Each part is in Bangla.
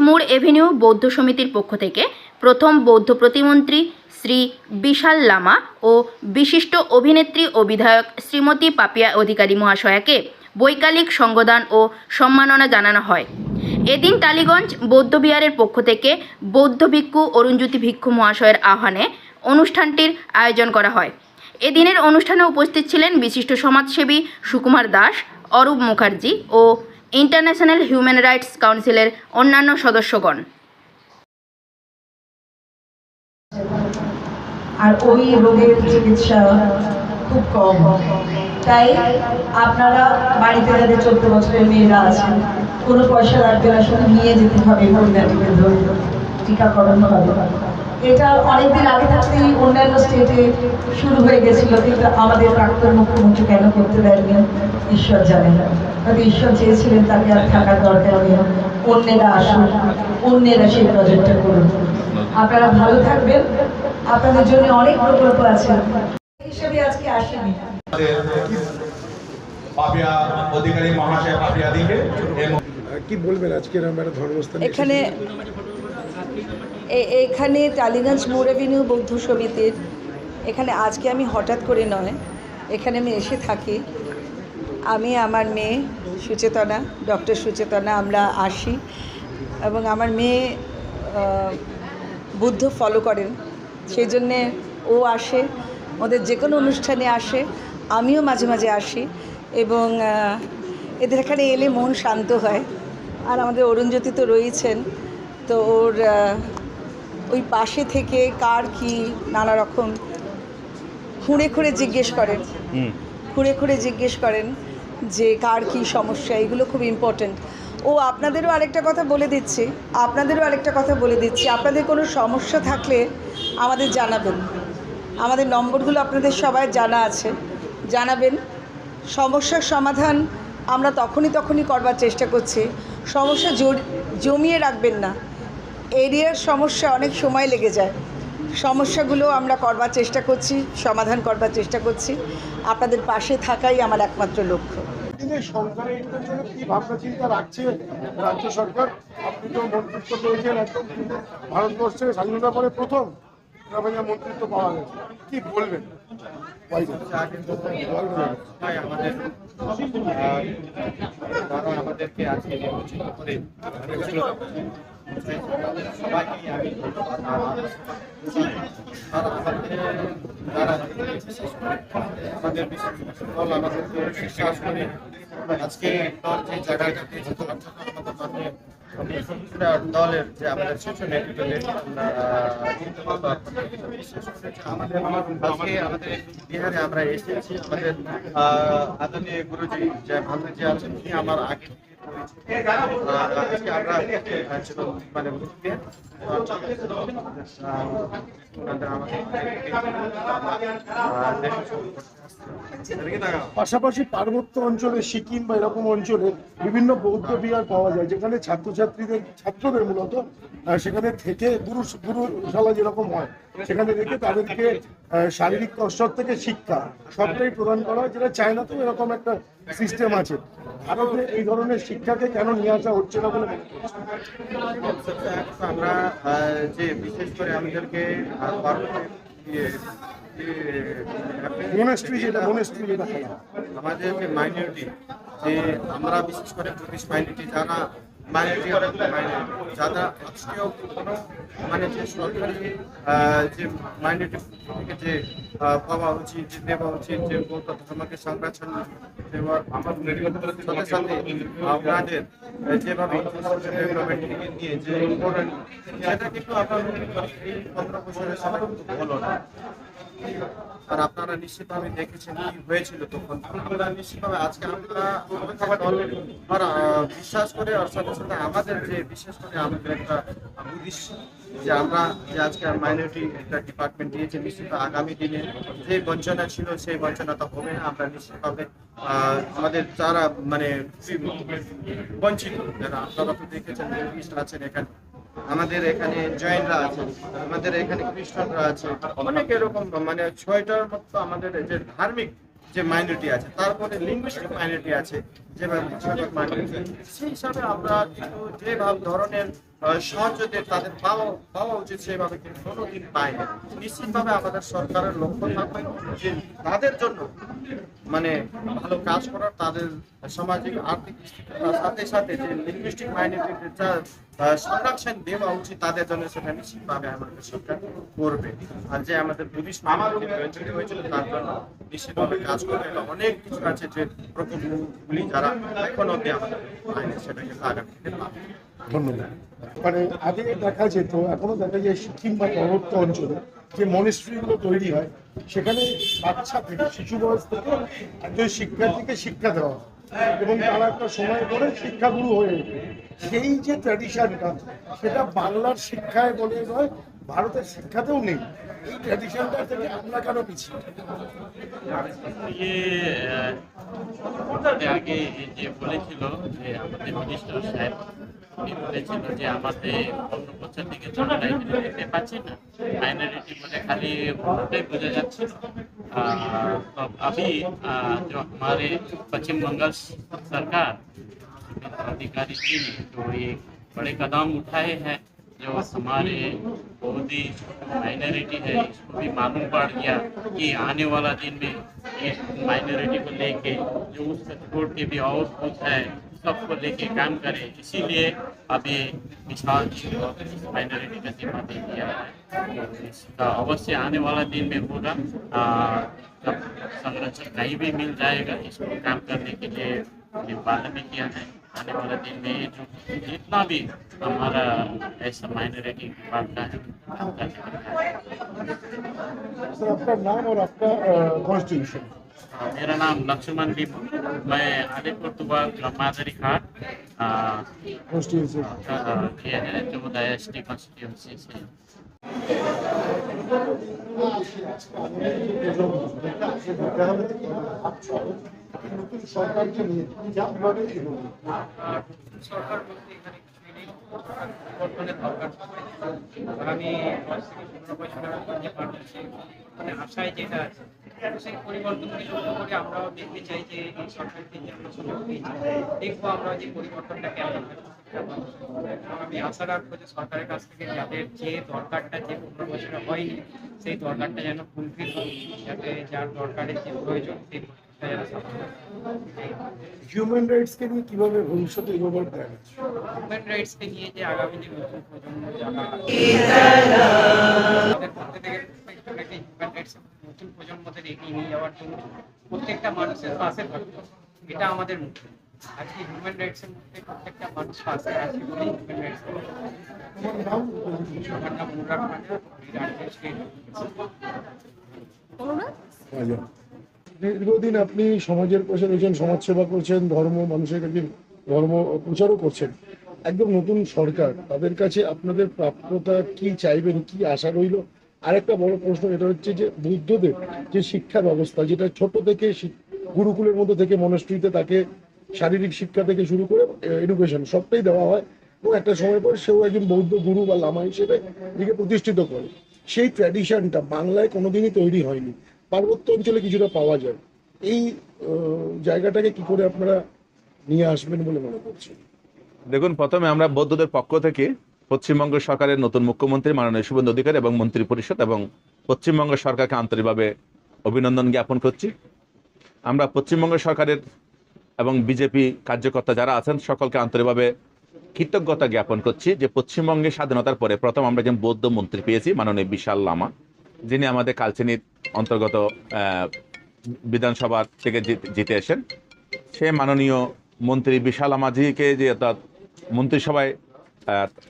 মোড় এভিনিউ বৌদ্ধ সমিতির পক্ষ থেকে প্রথম বৌদ্ধ প্রতিমন্ত্রী শ্রী বিশাল লামা ও বিশিষ্ট অভিনেত্রী ও বিধায়ক শ্রীমতী পাপিয়া অধিকারী মহাশয়াকে বৈকালিক সংবর্ধনা ও সম্মাননা জানানো হয়। এদিন টালিগঞ্জ বৌদ্ধবিহারের পক্ষ থেকে বৌদ্ধ ভিক্ষু অরুণজ্যোতি ভিক্ষু মহাশয়ের আহ্বানে অনুষ্ঠানটির আয়োজন করা হয়। এদিনের অনুষ্ঠানে উপস্থিত ছিলেন বিশিষ্ট সমাজসেবী সুকুমার দাস, অরূপ মুখার্জি ও ইন্টারন্যাশনাল হিউম্যান রাইটস কাউন্সিলের অন্যান্য সদস্যগণ। আর ওই রোগের চিকিৎসা খুব কম, তাই আপনারা বাড়িতে যাদের 14 বছরের মেয়েরা আছেন, কোনো পয়সা লাগবে না, শুধু নিয়ে যেতে হবে, টিকাকরণ হবে। এটা অনেকদিন আগে থাকতেই অন্যান্য স্টেটে শুরু হয়ে গেছিল, কিন্তু আমাদের প্রাক্তন মুখ্যমন্ত্রী কেন করতে দেননি ঈশ্বর জানেন। হয়তো ঈশ্বর চেয়েছিলেন তাকে আর থাকার দরকার নেই, অন্যেরা আসুন, অন্যেরা সেই প্রজেক্টটা করুন। আপনারা ভালো থাকবেন, আপনাদের জন্য অনেক প্রকল্প আছে, হিসেবে আজকে আসেনি। পাপিয়া অধিকারী মহাশয় পাপিয়া দিকে কি বলবেন আজকের আমরা ধর্মস্থান এখানে টালিগঞ্জ মোড় এভিনিউ বৌদ্ধ সমিতির এখানে আজকে আমি হঠাৎ করে নয়, এখানে আমি এসে থাকি। আমি আমার মেয়ে সুচেতনা, ডক্টর সুচেতনা, আমরা আসি এবং আমার মেয়ে বুদ্ধ ফলো করেন, সেই জন্যে ও আসে, ওদের যে কোনো অনুষ্ঠানে আসে, আমিও মাঝে মাঝে আসি এবং এদের এখানে এলে মন শান্ত হয়। আর আমাদের অরুণজ্যোতি তো রয়েছেন, তো ওর ওই পাশে থেকে কার কি নানা রকম খুঁড়ে খুঁড়ে জিজ্ঞেস করেন যে কার কি সমস্যা, এগুলো খুব ইম্পর্ট্যান্ট। আপনাদেরও আরেকটা কথা বলে দিচ্ছি, আপনাদের কোনো সমস্যা থাকলে আমাদের জানাবেন, আমাদের নম্বরগুলো আপনাদের সবাই জানা আছে, জানাবেন। সমস্যার সমাধান আমরা তখনই করবার চেষ্টা করছি, সমস্যা জমিয়ে রাখবেন না। এরিয়ার সমস্যা অনেক সময় লেগে যায়, সমস্যাগুলো আমরা করবার চেষ্টা করছি, সমাধান করবার চেষ্টা করছি। আপনাদের পাশে থাকাই আমার একমাত্র লক্ষ্য। সরকারের জন্য কি ভাবনা চিন্তা রাখছে রাজ্য সরকার? আপনি তো মন্ত্রিত্ব পেয়েছেন, একদম ভারতবর্ষের স্বাধীনতার পরে প্রথম মন্ত্রিত্ব পাওয়া গেছে, কি বলবেন? আমাদেরকে আজকে নির্বাচিত করে সবাইকে আমি আমাদের দল আমাদেরকে বিশ্বাস করে আজকে দল যে জায়গাটা পেয়েছে তার জন্য আমাদের দলের যে আমাদের শীর্ষ নেতৃত্বের আজকে আমাদের বিহারে আমরা এসেছি। আমাদের আদরণীয় গুরুজি যে ভান্ডারজি আছেন, তিনি আমার আগে পাশাপাশি পার্বত্য অঞ্চলে সিকিম বা এরকম অঞ্চলে বিভিন্ন বৌদ্ধ বিহার পাওয়া যায়, যেখানে ছাত্রদের মূলত সেখানে থেকে গুরুশালা যেরকম হয় সেখানে রেখে তাদেরকে শারীরিক কসরত থেকে শিক্ষা সবটাই প্রদান করা হয়, যেটা চায়নাতেও এরকম একটা সিস্টেম আছে। ভারতে এই ধরনের শিক্ষাকে কেন নিয়ে আসা হচ্ছে না বলে আমরা যে বিশেষ করে আমাদেরকে আমাদের যে মাইনরিটি, যে আমরা বিশেষ করে ব্রিটিশ মাইনরিটি, যারা যারা আজকেও কোনো মানে যে সরকারি যে মাইনরিটি থেকে যে পাওয়া উচিত, যে দেওয়া উচিত, যে বৌদ্ধ ধর্মকে সংরক্ষণ দেওয়ার আমাদের সাথে আপনাদের যেভাবে ডেভেলপমেন্ট নিয়ে যে ইম্পর্টেন্ট, সেটা কিন্তু আপনার এই 15 বছরের সময় হলো না। আর আপনারা নিশ্চিতভাবে দেখেছেন কি হয়েছিল তখন। আমরা নিশ্চিতভাবে আজকে আমরা বিশ্বাস করে, আর সাথে সাথে আমাদের যে বিশেষ করে আমাদের একটা উদ্দেশ্য যে আমরা যে আজকে মাইনরিটি একটা ডিপার্টমেন্ট দিয়েছে, নিশ্চিত আগামী দিনে যে বঞ্চনা ছিল সেই বঞ্চনাটা হবে না। আমরা নিশ্চিতভাবে আমাদের যারা মানে বঞ্চিত, যারা আপনারা তো দেখেছেন লিস্ট আছেন এখানে, আমাদের এখানে জৈনরা আছে, আমাদের এখানে খ্রিস্টানরা আছে, অনেক এরকম মানে 6টার মতো আমাদের যে ধার্মিক যে মাইনরিটি আছে, তারপরে লিঙ্গুইস্টিক মাইনরিটি আছে, যেভাবে মাইনরিটি, সেই হিসাবে আমরা কিন্তু যে ধরনের সহযোগিতা তাদের পাওয়া পাওয়া উচিত সেভাবে কিন্তু কোনোদিন পায়নি। নিশ্চিতভাবে আমাদের সরকারের লক্ষ্য থাকবে যে তাদের জন্য মানে ভালো কাজ করার, তাদের সামাজিক আর্থিক স্থিতির সাথে সাথে যে লিঙ্গুইস্টিক মাইনরিটির যা সংরক্ষণ দেওয়া উচিত তাদের জন্য, সেটা নিশ্চিতভাবে আমাদের সরকার করবে। আর যে আমাদের বুদ্ধিস্ট মাইনরিটি হয়েছিল তার জন্য নিশ্চিতভাবে কাজ করবে। এবং অনেক কিছু আছে যে প্রকল্পগুলি যারা এখন অব্দি আমাদের আইনে, সেটা কিন্তু আগামী দিনে পাবে। ধন্যবাদ। মানে আগে দেখা যেত, এখনো দেখা যায় সিকিম বা পার্বত্য অঞ্চলে যে মনিস্ট্রিগুলো তৈরি হয়, সেখানে বাচ্চা থেকে শিশু বয়স থেকে একজন শিক্ষার্থীকে শিক্ষা দেওয়া হয় এবং তারা একটা সময় পরে শিক্ষাগুরু হয়ে ওঠে। সেই যে ট্র্যাডিশনটা, সেটা বাংলার শিক্ষায় বলে নয়, ভারতের শিক্ষাতেও নেই। এই ট্র্যাডিশনটা থেকে আমরা কেন পিছিয়ে? ये আগে যে বলেছিল যে আমাদের মিনিস্টার সাহেব উনি বলেছিল যে আমাদের অন্য বছর থেকে আমরা লাইব্রেরি দিতে পারছি না, মাইনরিটি বলে খালি ওটাই বোঝা যাচ্ছিল। तो अभी जो हमारे पश्चिम बंगाल सरकार अधिकारी जी ने जो ये बड़े कदम उठाए हैं, जो हमारे बौद्धी माइनॉरिटी है इसको भी मालूम पड़ गया कि आने वाला दिन में इस माइनॉरिटी को लेके जो उस कोर्ट के भी और कुछ है सबको लेके काम करे। इसीलिए अभी विशाल जी को माइनॉरिटी का जिम्मा दे दिया है। तो इसका अवश्य आने वाला दिन में होगा। जब संरक्षण कहीं भी मिल जाएगा, इसको काम करने के लिए वादा भी किया है। आने वाला दिन में जो जितना भी हमारा ऐसा माइनॉरिटी विभाग का है काम करने का है। सर, आपका नाम और आपका कॉन्स्टिट्यूशन? मेरा नाम लक्ष्मण लिपू, मैं अलीपुर दुआ मादरी घाट कॉन्स्टिट्यूशन किया है, जो ST कॉन्स्टिट्यूंसी से। নতুন সরকারকে নিয়ে কিভাবে এগোবে? সরকার বলতে এখানে কিছুই নেই, পরিবর্তনের দরকার। আগামী 10 থেকে 15 বছরের মধ্যে যে মানুষের মানে আশায় যেটা আছে, সেই পরিবর্তনকে লক্ষ্য করে আমরাও দেখতে চাই যে এই সরকারকে যে আমরা সুযোগ দিয়েছি, দেখবো আমরা যে পরিবর্তনটা কেমন হয়। এবং আমি আশা রাখবো যে সরকারের কাছ থেকে যাদের যে দরকারটা যে 15 বছরে হয়নি, সেই দরকারটা যেন ফুলফিল হয়, যাতে যার দরকারের যে প্রয়োজন সেই প্রয়োজনটা যেন সামনে হিউম্যান রাইটসকে নিয়ে কিভাবে ভবিষ্যতে এগোবার প্ল্যান আছে? হিউম্যান রাইটসকে নিয়ে যে আগামী যে নতুন প্রজন্ম যারা তাদের মধ্যে থেকে প্রত্যেকটাকে হিউম্যান রাইটস নতুন প্রজন্মদের এগিয়ে নিয়ে যাওয়ার জন্য প্রত্যেকটা মানুষের পাশে থাকবে, এটা আমাদের মুখ্য। আজকে হিউম্যান রাইটসের মধ্যে প্রত্যেকটা মানুষ পাশে আছে বলেই হিউম্যান রাইটস। আমার নাম মুরাদ খান, রাজশাহী স্টেট। দীর্ঘদিন আপনি সমাজের পাশে রয়েছেন, সমাজসেবা করছেন, মানুষের কাছে ধর্ম প্রচারও করছেন। একদম নতুন সরকার, তাদের কাছে আপনাদের প্রাপ্যতা কি চাইবেন, কি আশা রইল? আরেকটা বড় প্রশ্ন এটা হচ্ছে যে বৌদ্ধদের যে শিক্ষা ব্যবস্থা, যেটা ছোট থেকে গুরুকুলের মধ্যে থেকে মনস্ট্রিতে তাকে শারীরিক শিক্ষা থেকে শুরু করে এডুকেশন সবটাই দেওয়া হয়, এবং একটা সময় পর সেও একজন বৌদ্ধ গুরু বা লামা হিসেবে নিজেকে প্রতিষ্ঠিত করে। সেই ট্র্যাডিশনটা বাংলায় কোনোদিনই তৈরি হয়নি, পার্বত্য অঞ্চলে কিছুটা পাওয়া যায়। এই জায়গাটাকে কি করে আপনারা নিয়ে আসবেন বলে মনে করছেন? দেখুন, প্রথমে আমরা বৌদ্ধদের পক্ষ থেকে পশ্চিমবঙ্গ সরকারের নতুন মুখ্যমন্ত্রী মাননীয় শুভেন্দু অধিকারী এবং মন্ত্রী পরিষদ এবং পশ্চিমবঙ্গ সরকারকে আন্তরিকভাবে অভিনন্দন জ্ঞাপন করছি। আমরা পশ্চিমবঙ্গ সরকারের এবং বিজেপি কার্যকর্তা যারা আছেন সকলকে আন্তরিকভাবে কৃতজ্ঞতা জ্ঞাপন করছি যে পশ্চিমবঙ্গের স্বাধীনতার পরে প্রথম আমরা একজন বৌদ্ধ মন্ত্রী পেয়েছি, মাননীয় বিশাল লামা, যিনি আমাদের কালচিনির অন্তর্গত বিধানসভা থেকে জিতে এসেন। সে মাননীয় মন্ত্রী বিশাল লামাজিকে যে মন্ত্রিসভায়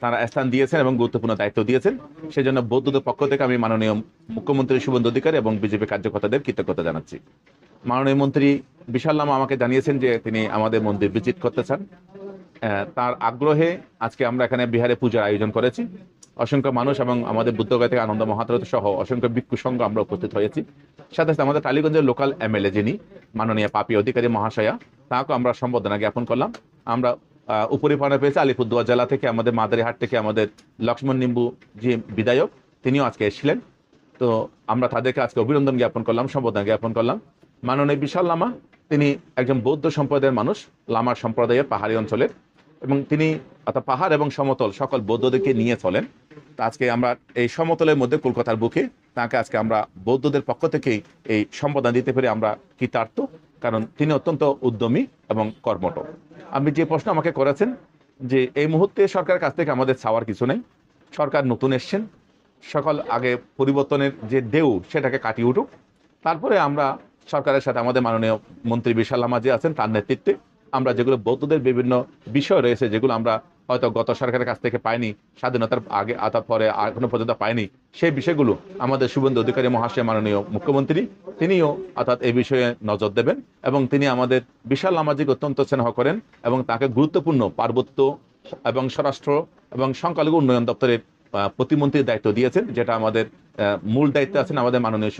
তারা স্থান দিয়েছেন এবং গুরুত্বপূর্ণ দায়িত্ব দিয়েছেন, সেজন্য বৌদ্ধদের পক্ষ থেকে আমি মাননীয় মুখ্যমন্ত্রী শুভেন্দু অধিকারী এবং বিজেপি কার্যকর্তাদের কৃতজ্ঞতা জানাচ্ছি। মাননীয় মন্ত্রী বিশাল লামা আমাকে জানিয়েছেন যে তিনি আমাদের মন্দির ভিজিট করতে চান। তার আগ্রহে আজকে আমরা এখানে বিহারে পূজার আয়োজন করেছি। অসংখ্য মানুষ এবং আমাদের বুদ্ধগয়া থেকে আনন্দ মহাত্রত সহ অসংখ্য ভিক্ষু সংঘ আমরা উপস্থিত হয়েছি। সাথে সাথে আমাদের টালিগঞ্জের লোকাল MLA যিনি মাননীয় পাপি অধিকারী মহাশয়া, তাকেও আমরা সম্বোধনা জ্ঞাপন করলাম। আমরা উপরিপাড়া পেয়েছি আলিপুরদুয়ার জেলা থেকে, আমাদের মাদারিহাট থেকে আমাদের লক্ষ্মণ নিম্বু যে বিধায়ক, তিনিও আজকে এসেছিলেন। তো আমরা তাদেরকে আজকে অভিনন্দন জ্ঞাপন করলাম, সম্বোধনা জ্ঞাপন করলাম। মাননীয় বিশাল লামা তিনি একজন বৌদ্ধ সম্প্রদায়ের মানুষ, লামার সম্প্রদায়ের পাহাড়ি অঞ্চলের, এবং তিনি অর্থাৎ পাহাড় এবং সমতল সকল বৌদ্ধদেরকে নিয়ে চলেন। তা আজকে আমরা এই সমতলের মধ্যে কলকাতার বুকে তাকে আজকে আমরা বৌদ্ধদের পক্ষ থেকেই এই সম্বোধন দিতে পেরে আমরা কৃতার্থ, কারণ তিনি অত্যন্ত উদ্যমী এবং কর্মঠ। আপনি যে প্রশ্ন আমাকে করেছেন যে এই মুহূর্তে সরকারের কাছ থেকে আমাদের চাওয়ার কিছু নেই, সরকার নতুন এসছেন, সকল আগে পরিবর্তনের যে ঢেউ সেটাকে কাটিয়ে উঠুক, তারপরে আমরা সরকারের সাথে আমাদের মাননীয় মন্ত্রী বিশাল লামা যে আছেন তার নেতৃত্বে আমরা যেগুলো বৌদ্ধদের বিভিন্ন বিষয় রয়েছে যেগুলো আমরা হয়তো গত সরকারের কাছ থেকে পাইনি, স্বাধীনতার আগে আতার পরে এখনো পর্যন্ত পাইনি, সেই বিষয়গুলো আমাদের শুভেন্দু অধিকারী মহাশয় মাননীয় মুখ্যমন্ত্রী তিনিও অর্থাৎ এই বিষয়ে নজর দেবেন এবং তিনি আমাদের বিশাল লামাজিকে অত্যন্ত স্নেহ করেন এবং তাকে গুরুত্বপূর্ণ পার্বত্য এবং স্বরাষ্ট্র এবং সংখ্যালঘু উন্নয়ন দপ্তরের প্রতিমন্ত্রীর দায়িত্ব দিয়েছেন, যেটা আমাদের মূল দায়িত্বে আছেন আমাদের মাননীয়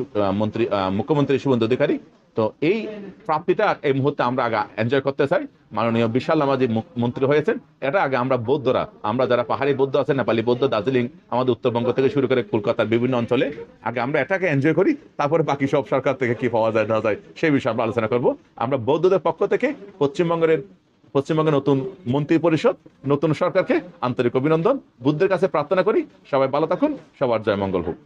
মুখ্যমন্ত্রী শুভেন্দু অধিকারী। তো এই প্রাপ্তিটা এই মুহূর্তে আমরা আগে এনজয় করতে চাই। মাননীয় বিশাল লামাজি মন্ত্রী হয়েছেন, এটা আগে আমরা বৌদ্ধরা, আমরা যারা পাহাড়ি বৌদ্ধ আছেন, নেপালি বৌদ্ধ, দার্জিলিং, আমাদের উত্তরবঙ্গ থেকে শুরু করে কলকাতার বিভিন্ন অঞ্চলে আগে আমরা এটাকে এনজয় করি, তারপরে বাকি সব সরকার থেকে কি পাওয়া যায় না যায় সেই বিষয়ে আমরা আলোচনা করব। আমরা বৌদ্ধদের পক্ষ থেকে পশ্চিমবঙ্গের নতুন মন্ত্রী পরিষদ, নতুন সরকারকে আন্তরিক অভিনন্দন, বুদ্ধের কাছে প্রার্থনা করি সবাই ভালো থাকুন, সবার জয় মঙ্গল হোক।